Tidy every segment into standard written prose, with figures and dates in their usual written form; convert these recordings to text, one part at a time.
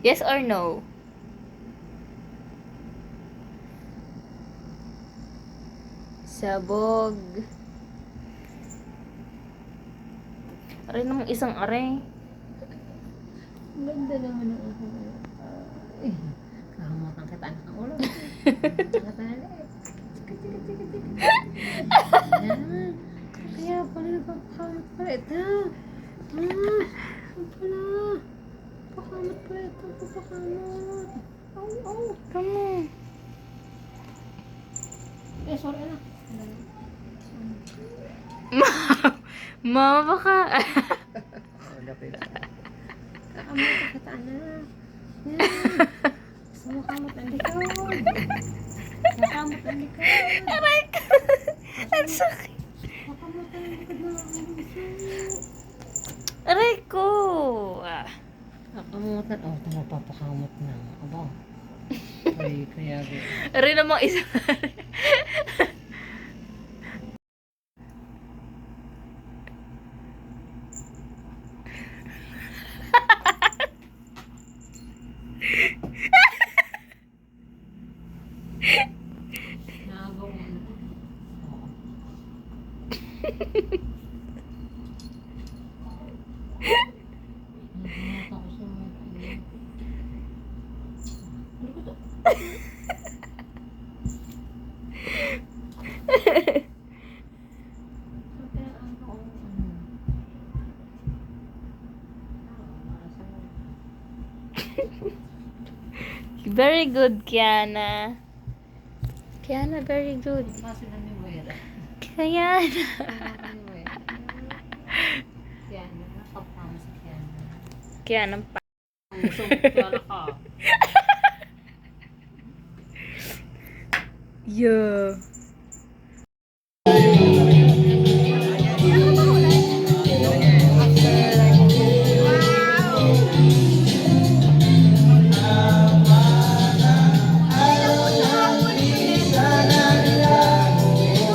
Yes or no? Sabog. Aray namang isang aray. Ang ganda naman ng ulo. Ay, kahamutan kita anak ng ulo. Yan. Kaya pala nagpapakamot pala ito. Ano pala? Pakamot pala ito. Papakamot. Oh. Come on. Sorry anak. Mama, baka... Kakamot kita anak. Yan. Sumakamot ang likod. Sumakamot ang likod. Aray ko. Ang sakit. Pakamot ang likod na ang puso. Aray ko. Kakamutan. Oh, ito mapapakamot na. Aba. Ay, kaya Aray namang isang aray. Naabang mo. Oo. Nakakata ko sa mga kanya. Ano ko to? Kaya ano? Very good, Kiana. Kiana, very good. Kasi na ni Wera. Kiana. Kiana, nakapama si Kiana. Kiana pa. So, Kiana ka. Yeah.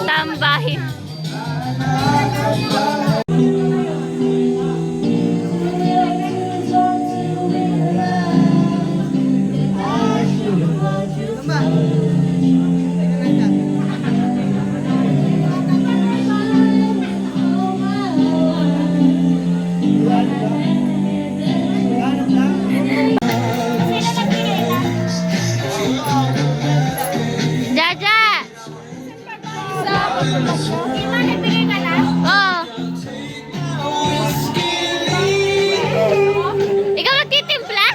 Tambahin. Jaja! Oh. Ikaw nagtitimpla?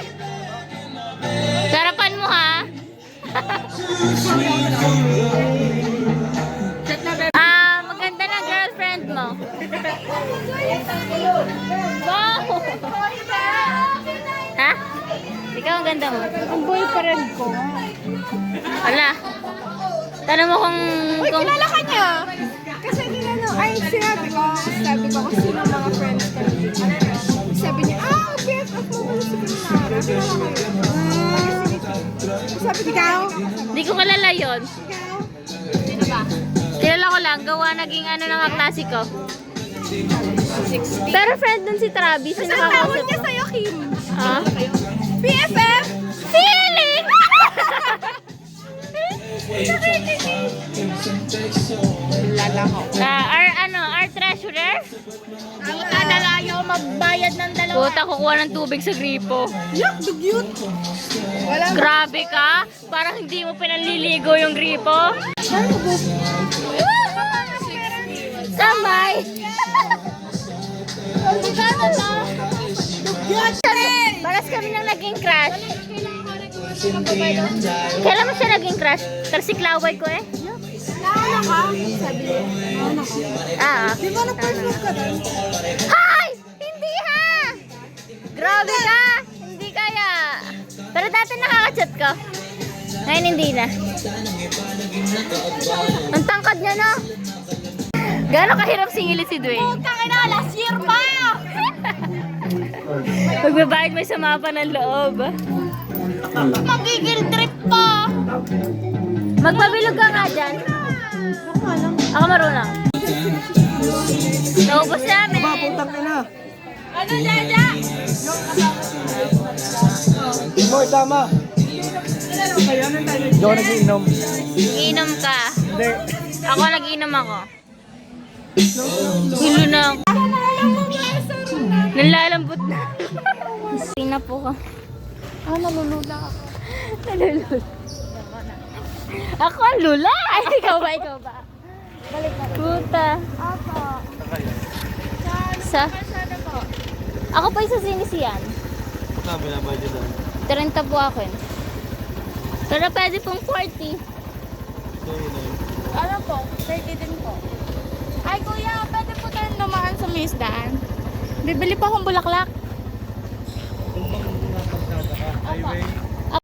Sarapan mo ha? Maganda na girlfriend mo. Wow! Ha? Ikaw ang ganda mo. Ang boyfriend ko. Wala. Tanong mo kung... Uy, kilala ka niya. Kasi tinanong, ay sabi ko kung sino ang mga friends ko. Sabi niya, BFF mo pala si Kunara. Kilala ka niya. Sabi ko, ikaw? Hindi ko kalala yun. Ikaw? Sino ba? Kilala ko lang. Gawa naging ano ng kaklase ko. Pero friend dun si Travis. Yung Ang tawag nakakausap niya ko. sa'yo, Kim. Ha? BFF? Feeling! Kilala ko. Our treasurer? Di ka nalayaw magbayad ng dalawa. Puta, kukuha ng tubig sa gripo. Yuck, dugyot. Walang Grabe ka. Parang hindi mo pinaliligo yung gripo. Samay! dugyot. Balas kami nang naging crush. Kailan mo siya naging crush? Tarsiklaway ko eh. Naano ka? Sabi niya. Naano ka? Di ba na-first love ka doon? Hi! Hindi ha! Grabe ka! Hindi kaya. Pero dati nakaka-chat ko. Ngayon hindi na. Ang tangkad niya no? Gano'ng kahirap singilin si Dwayne? Tangina, last year pa! Magbabayad mo sa mapa ng loob. Magigil trip pa! Magpabilog ka nga dyan. Ako marunong. Naubos namin. Putang ina. Ano, Jaja? Mo, tama. Hindi ako nag-iinom. Iinom ka. Hindi. Ako nag-iinom ako. Gulo na ako. Nalalambot na. Tingnan po ko. Nalulula ako. Nalulul. Ako ang lula. Ay, ikaw ba? Ikaw ba? Balik na. Puta. Apo. Sa? Sana po. Ako pa isa sinisiyan. Sabi na ba dyan? 30 po ako yun. Pero pwede pong 40. Ano po? 30 din po. Ay, kuya, pwede po tayong dumaan sa misdaan. Bibili po akong bulaklak. Highway.